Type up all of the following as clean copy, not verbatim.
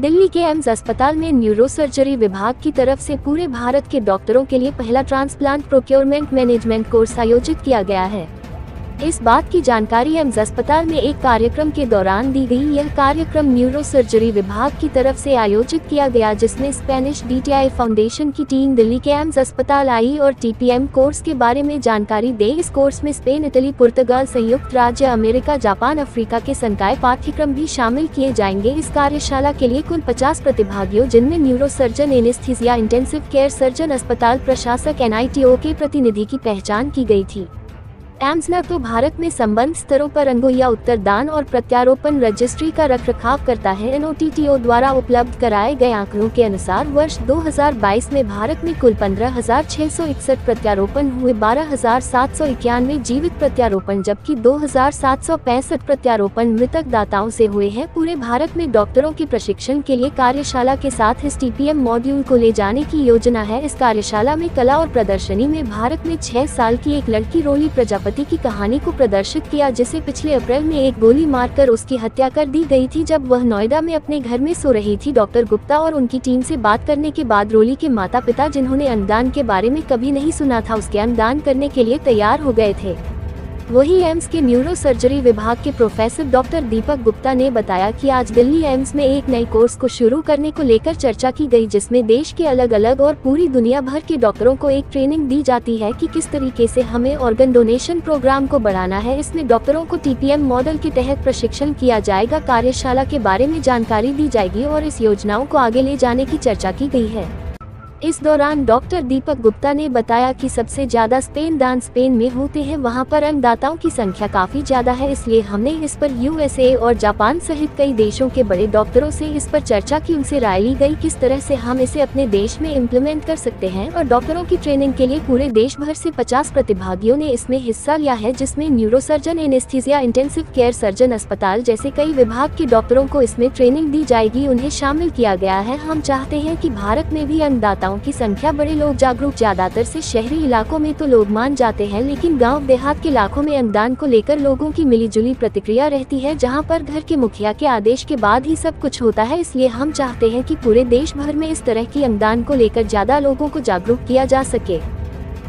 दिल्ली के एम्स अस्पताल में न्यूरोसर्जरी विभाग की तरफ से पूरे भारत के डॉक्टरों के लिए पहला ट्रांसप्लांट प्रोक्योरमेंट मैनेजमेंट कोर्स आयोजित किया गया है। इस बात की जानकारी एम्स अस्पताल में एक कार्यक्रम के दौरान दी गई। यह कार्यक्रम न्यूरोसर्जरी विभाग की तरफ से आयोजित किया गया, जिसमें स्पेनिश DTI फाउंडेशन की टीम दिल्ली के एम्स अस्पताल आई और TPM कोर्स के बारे में जानकारी दे। इस कोर्स में स्पेन, इटली, पुर्तगाल, संयुक्त राज्य अमेरिका, जापान, अफ्रीका के संकाय पाठ्यक्रम भी शामिल किए जाएंगे। इस कार्यशाला के लिए कुल 50 प्रतिभागियों, जिनमें neurosurgeon, anaesthesia, intensive care surgeon, अस्पताल प्रशासक, NITO के प्रतिनिधि की पहचान की गई थी। एम्स न तो भारत में संबंध स्तरों पर अंगों या उत्तरदान और प्रत्यारोपण रजिस्ट्री का रखरखाव करता है। NOTTO द्वारा उपलब्ध कराए गए आंकड़ों के अनुसार वर्ष 2022 में भारत में कुल 15,661 प्रत्यारोपण हुए, 12,791 जीवित प्रत्यारोपण, जबकि 2,765 प्रत्यारोपण मृतक दाताओं से हुए हैं। पूरे भारत में डॉक्टरों के प्रशिक्षण के लिए कार्यशाला के साथ इस TPM मॉड्यूल को ले जाने की योजना है। इस कार्यशाला में कला और प्रदर्शनी में भारत में 6 साल की एक लड़की रोली प्रजापति की कहानी को प्रदर्शित किया, जिसे पिछले अप्रैल में एक गोली मारकर उसकी हत्या कर दी गई थी, जब वह नोएडा में अपने घर में सो रही थी। डॉक्टर गुप्ता और उनकी टीम से बात करने के बाद रोली के माता-पिता, जिन्होंने अंगदान के बारे में कभी नहीं सुना था, उसके अंगदान करने के लिए तैयार हो गए थे। वही एम्स के न्यूरोसर्जरी विभाग के प्रोफेसर डॉक्टर दीपक गुप्ता ने बताया कि आज दिल्ली एम्स में एक नए कोर्स को शुरू करने को लेकर चर्चा की गई, जिसमें देश के अलग अलग और पूरी दुनिया भर के डॉक्टरों को एक ट्रेनिंग दी जाती है कि किस तरीके से हमें ऑर्गन डोनेशन प्रोग्राम को बढ़ाना है। इसमें डॉक्टरों को TPM मॉडल के तहत प्रशिक्षण किया जाएगा। कार्यशाला के बारे में जानकारी दी जाएगी और इस योजनाओं को आगे ले जाने की चर्चा की गई है। इस दौरान डॉक्टर दीपक गुप्ता ने बताया कि सबसे ज्यादा स्पेन में होते हैं, वहां पर अंगदाताओं की संख्या काफी ज्यादा है, इसलिए हमने इस पर USA और जापान सहित कई देशों के बड़े डॉक्टरों से इस पर चर्चा की। उनसे राय ली गई किस तरह से हम इसे अपने देश में इम्प्लीमेंट कर सकते हैं, और डॉक्टरों की ट्रेनिंग के लिए पूरे देश भर से 50 प्रतिभागियों ने इसमें हिस्सा लिया है, जिसमें neurosurgeon, anaesthesia, intensive care surgeon, अस्पताल जैसे कई विभाग के डॉक्टरों को इसमें ट्रेनिंग दी जाएगी। उन्हें शामिल किया गया है। हम चाहते हैं कि भारत में भी अंगदाताओं की संख्या बढ़े, लोग जागरूक। ज्यादातर से शहरी इलाकों में तो लोग मान जाते हैं, लेकिन गांव देहात के इलाकों में अंगदान को लेकर लोगों की मिलीजुली प्रतिक्रिया रहती है, जहां पर घर के मुखिया के आदेश के बाद ही सब कुछ होता है। इसलिए हम चाहते हैं कि पूरे देश भर में इस तरह की अंगदान को लेकर ज्यादा लोगों को जागरूक किया जा सके।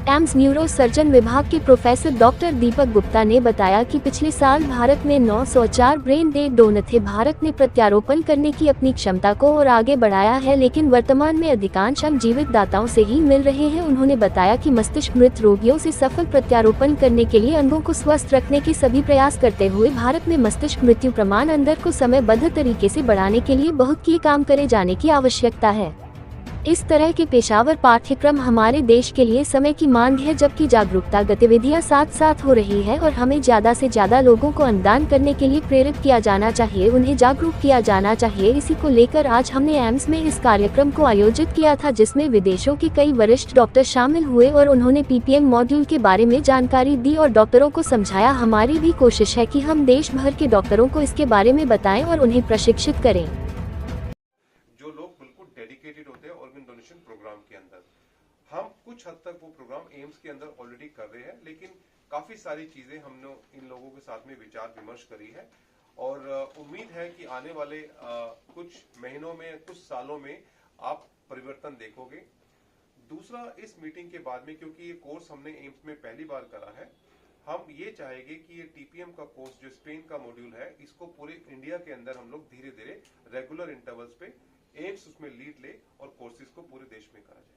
एम्स न्यूरोसर्जन विभाग के प्रोफेसर डॉक्टर दीपक गुप्ता ने बताया कि पिछले साल भारत में 904 ब्रेन डेड डोनर थे। भारत ने प्रत्यारोपण करने की अपनी क्षमता को और आगे बढ़ाया है, लेकिन वर्तमान में अधिकांश अंग जीवित दाताओं से ही मिल रहे हैं। उन्होंने बताया कि मस्तिष्क मृत रोगियों से सफल प्रत्यारोपण करने के लिए अंगों को स्वस्थ रखने के सभी प्रयास करते हुए भारत में मस्तिष्क मृत्यु प्रमाण अंदर को समयबद्ध तरीके से बढ़ाने के लिए बहुत की काम करे जाने की आवश्यकता है। इस तरह के पेशावर पाठ्यक्रम हमारे देश के लिए समय की मांग है, जबकि जागरूकता गतिविधियां साथ साथ हो रही है और हमें ज्यादा से ज्यादा लोगों को अंगदान करने के लिए प्रेरित किया जाना चाहिए, उन्हें जागरूक किया जाना चाहिए। इसी को लेकर आज हमने एम्स में इस कार्यक्रम को आयोजित किया था, जिसमें विदेशों के कई वरिष्ठ डॉक्टर शामिल हुए और उन्होंने PPM मॉड्यूल के बारे में जानकारी दी और डॉक्टरों को समझाया। हमारी भी कोशिश है कि हम देश भर के डॉक्टरों को इसके बारे में बताएं और उन्हें प्रशिक्षित करें। डेडिकेटेड होते हैं ऑर्गन डोनेशन प्रोग्राम के अंदर। हम कुछ हद तक वो प्रोग्राम एम्स के अंदर ऑलरेडी कर रहे हैं, लेकिन काफी सारी चीजें हमने इन लोगों के साथ में विचार विमर्श करी है और उम्मीद है कि आने वाले कुछ महीनों में, कुछ सालों में आप परिवर्तन देखोगे। दूसरा, इस मीटिंग के बाद में, क्योंकि ये कोर्स हमने एम्स में पहली बार करा है, हम ये चाहेंगे कि ये TPM का कोर्स जो स्पेन का मॉड्यूल है, इसको पूरे इंडिया के अंदर हम लोग धीरे धीरे रेगुलर इंटरवल्स पे एम्स उसमें लीड ले और कोर्सेज को पूरे देश में करा जाए।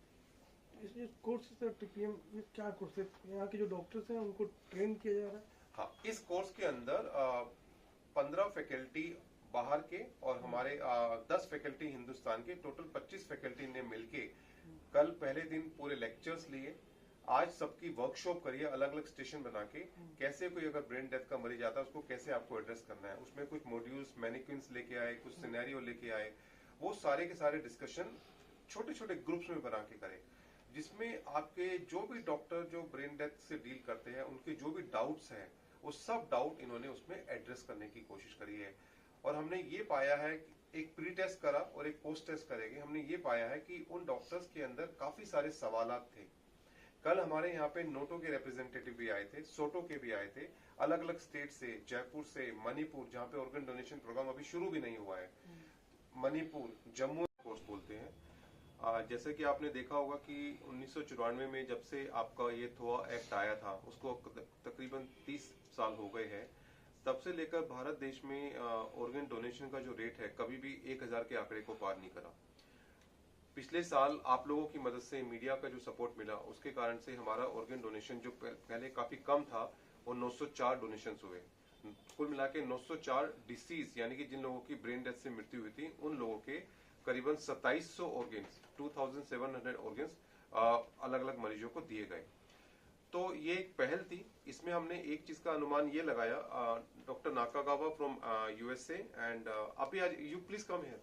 इस कोर्स से TPM में क्या कोर्स है? यहाँ के जो डॉक्टर्स हैं उनको ट्रेन किया जा रहा है? हाँ, इस कोर्स के अंदर 15 फैकल्टी बाहर के और हमारे 10 फैकल्टी हिंदुस्तान के, टोटल 25 फैकल्टी ने मिलके कल पहले दिन पूरे लेक्चर्स लिए। आज सबकी वर्कशॉप करिए, अलग अलग स्टेशन बना के, कैसे कोई अगर ब्रेन डेथ का मरीज आता है उसको कैसे आपको एड्रेस करना है। उसमें कुछ मॉड्यूल्स, मैनिक्विन्स लेके आए, कुछ सिनेरियो लेके आए, वो सारे के सारे डिस्कशन छोटे छोटे ग्रुप्स में बना के करें, जिसमें आपके जो भी डॉक्टर जो ब्रेन डेथ से डील करते हैं, उनके जो भी डाउट्स हैं, वो सब डाउट इन्होंने उसमें एड्रेस करने की कोशिश करी है। और हमने ये पाया है कि एक प्री टेस्ट करा और एक पोस्ट टेस्ट करेंगे। हमने ये पाया है कि उन डॉक्टर्स के अंदर काफी सारे सवालात थे। कल हमारे यहाँ पे नोटो के रिप्रेजेंटेटिव भी आए थे, सोटो के भी आए थे, अलग अलग स्टेट से, जयपुर से, मणिपुर, जहाँ पे ऑर्गन डोनेशन प्रोग्राम अभी शुरू भी नहीं हुआ है, मणिपुर, जम्मू कोर्स बोलते हैं। जैसे कि आपने देखा होगा कि 1994 में जब से आपका ये थोआ एक्ट आया था, उसको तकरीबन 30 साल हो गए हैं। तब से लेकर भारत देश में ऑर्गन डोनेशन का जो रेट है कभी भी 1000 के आंकड़े को पार नहीं करा। पिछले साल आप लोगों की मदद से, मीडिया का जो सपोर्ट मिला, उसके कारण से हमारा ऑर्गन डोनेशन जो पहले काफी कम था वो 904 डोनेशन हुए। कुल मिला के 904 डिसीज यानी कि जिन लोगों की ब्रेन डेथ से मृत्यु हुई थी उन लोगों के करीबन 2700 ऑर्गन्स, 2700 ऑर्गन्स अलग अलग मरीजों को दिए गए। तो ये एक पहल थी। इसमें हमने एक चीज का अनुमान ये लगाया, doctor Nakagawa from USA and अभी आज you please come here.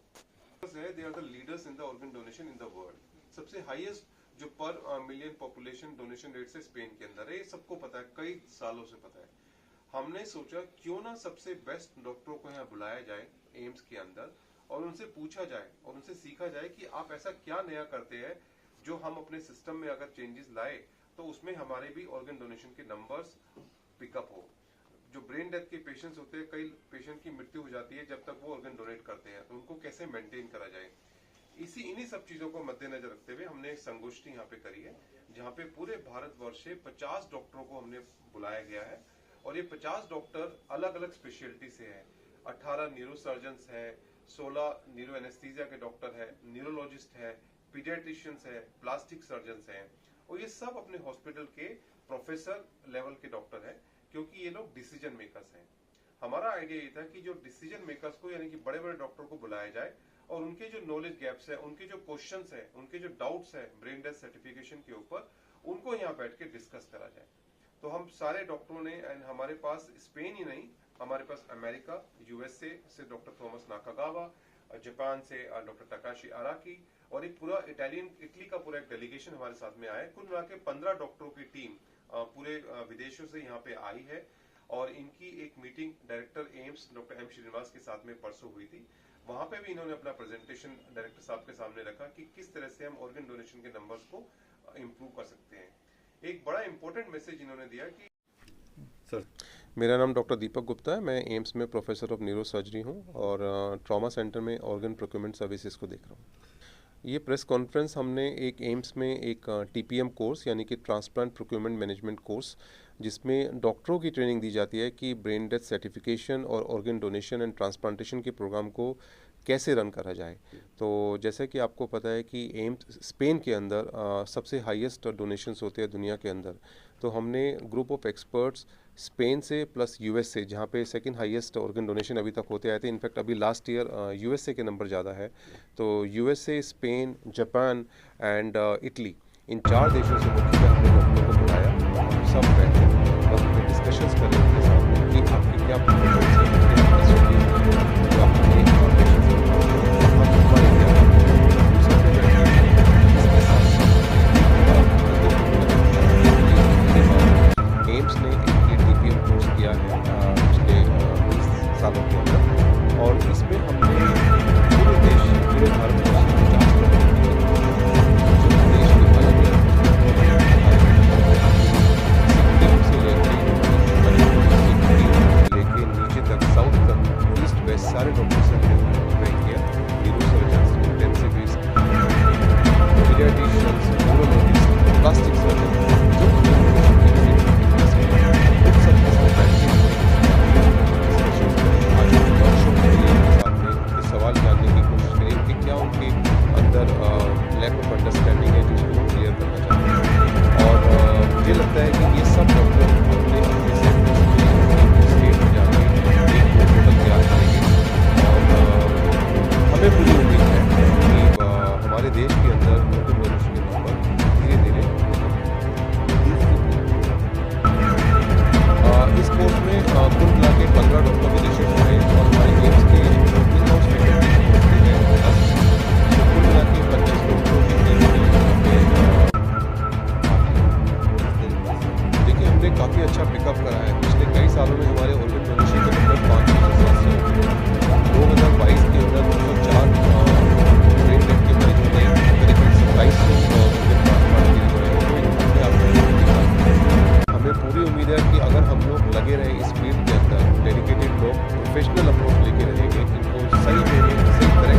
They are the leaders in the organ donation in the world. सबसे हाईएस्ट जो per million population donation rate से स्पेन के अंदर है, ये सबको पता है, कई सालों से पता है। हमने सोचा क्यों ना सबसे बेस्ट डॉक्टरों को यहाँ बुलाया जाए एम्स के अंदर और उनसे पूछा जाए और उनसे सीखा जाए कि आप ऐसा क्या नया करते हैं जो हम अपने सिस्टम में अगर चेंजेस लाए तो उसमें हमारे भी ऑर्गन डोनेशन के नंबर्स पिकअप हो। जो ब्रेन डेथ के पेशेंट्स होते हैं, कई पेशेंट की मृत्यु हो जाती है जब तक वो ऑर्गन डोनेट करते हैं, तो उनको कैसे मेंटेन करा जाए। इन्हीं सब चीजों को मद्देनजर रखते हुए हमने एक संगोष्ठी यहाँ पे करी है, जहाँ पे पूरे भारतवर्ष से 50 डॉक्टरों को हमने बुलाया गया है और ये 50 डॉक्टर अलग अलग स्पेशलिटी से हैं। 18 न्यूरोसर्जन्स है, 16 न्यूरो एनेस्थीसिया के डॉक्टर है, न्यूरोलॉजिस्ट है, पीडियाट्रिशियंस है, प्लास्टिक सर्जन्स हैं और ये सब अपने हॉस्पिटल के प्रोफेसर लेवल के डॉक्टर हैं, क्योंकि ये लोग डिसीजन मेकर्स हैं। हमारा आइडिया ये था कि जो डिसीजन मेकर्स को यानी कि बड़े बड़े डॉक्टर को बुलाया जाए और उनके जो नॉलेज गैप्स है, उनके जो क्वेश्चंस है, उनके जो डाउट्स है ब्रेन डेथ सर्टिफिकेशन के ऊपर, उनको यहाँ बैठ के डिस्कस करा जाए। तो हम सारे डॉक्टरों ने, एंड हमारे पास स्पेन ही नहीं, हमारे पास अमेरिका, यूएसए से डॉक्टर थॉमस नाकागावा, जापान से डॉक्टर तकाशी आराकी और एक पूरा इटली का पूरा एक डेलीगेशन हमारे साथ में आया है। कुल मिला के 15 डॉक्टरों की टीम पूरे विदेशों से यहाँ पे आई है और इनकी एक meeting director AIIMS doctor M Srinivas के साथ में परसों हुई थी। वहां पे भी इन्होंने अपना प्रेजेंटेशन डायरेक्टर साहब के सामने रखा कि किस तरह से हम ऑर्गन डोनेशन के नंबर्स को इम्प्रूव कर सकते हैं। एक बड़ा इंपॉर्टेंट मैसेज इन्होंने दिया कि सर, मेरा नाम डॉक्टर दीपक गुप्ता है। मैं एम्स में प्रोफेसर ऑफ न्यूरो सर्जरी हूँ और ट्रॉमा सेंटर में ऑर्गन प्रोक्योरमेंट सर्विसेज को देख रहा हूँ। ये प्रेस कॉन्फ्रेंस हमने एक एम्स में एक टीपीएम कोर्स यानी कि ट्रांसप्लांट प्रोक्योरमेंट मैनेजमेंट कोर्स, जिसमें डॉक्टरों की ट्रेनिंग दी जाती है कि ब्रेन डेथ सर्टिफिकेशन और ऑर्गन डोनेशन एंड ट्रांसप्लांटेशन के प्रोग्राम को कैसे रन करा जाए। तो जैसे कि आपको पता है कि एम्स स्पेन के अंदर सबसे हाईएस्ट डोनेशंस होते हैं दुनिया के अंदर। तो हमने ग्रुप ऑफ एक्सपर्ट्स स्पेन से प्लस यूएसए, जहाँ पे सेकंड हाईएस्ट ऑर्गन डोनेशन अभी तक होते आए थे, इनफैक्ट अभी लास्ट ईयर यूएसए के नंबर ज़्यादा है। तो USA, Spain, Japan and Italy, इन 4 देशों से मुख्यतः हमने डॉक्टरों को बुलाया और सब बैठे और हमने डिस्कशंस करें उनके साथ कि आपकी क्या प्रोटोकॉल्स हैं, क्या स्ट्रेटजीज हैं, जो आपके एम्स ने एक टीपीएम कोर्स किया है पिछले 20 सालों के अंदर और इसमें हमने पूरे देश, पूरे भारत में 50 लोगों जो देश के अलग अलग से लेके नीचे तक, साउथ तक, ईस्ट वेस्ट सारे डॉक्टर से ट्रेन किया। Neuro surgeons, intensivist, paediatricians, neurologist, plastic surgeon, जो सवाल जानने की कोशिश करें कि क्या उनके अंदर लैक ऑफ अंडरस्टैंडिंग है जो उसको क्लियर करना चाहते हैं। और मुझे लगता है कि ये सब डॉक्टर अपने सेंटर्स में स्टेट में जाके एक प्रोटोकॉल तैयार करेंगे और हमें पूरी उम्मीद है कि हमारे देश के अंदर ऑर्गन डोनेशन के नंबर धीरे धीरे इस कोर्स में कुल मिला के 15 डॉक्टर विदेशों से आए और हमारे एम्स के इन हाउस फैकल्टी हैं 10, तो कुल मिला के 25 डॉक्टरों की टीम देखिए हमने काफ़ी अच्छा पिकअप करा है। पिछले कई सालों में हमारे ऑर्गन डोनेशन के नंबर 5,000 से 2022 के अंदर 904 ब्रेन डेथ के मरीजों ने करीबन 2700 ऑर्गन ट्रांसप्लांट किए गए हैं। तो अपने आप हमें पूरी उम्मीद है कि अगर हम लोग लगे रहे इस फील्ड के अंदर, डेडिकेटेड लोग प्रोफेशनल अप्रोच लेके रहेंगे, इनको सही वे में सही तरह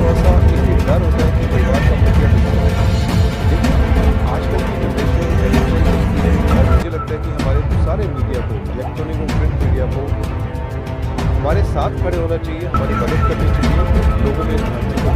थोड़ा सा एक डर होता है कि कई बार का मीडिया लेकिन आजकल की जनरेशन और मुझे लगता है कि हमारे सारे मीडिया को, इलेक्ट्रॉनिक और प्रिंट मीडिया को हमारे साथ खड़े होना चाहिए, हमारी मदद करनी चाहिए, लोगों में इस भ्रांति को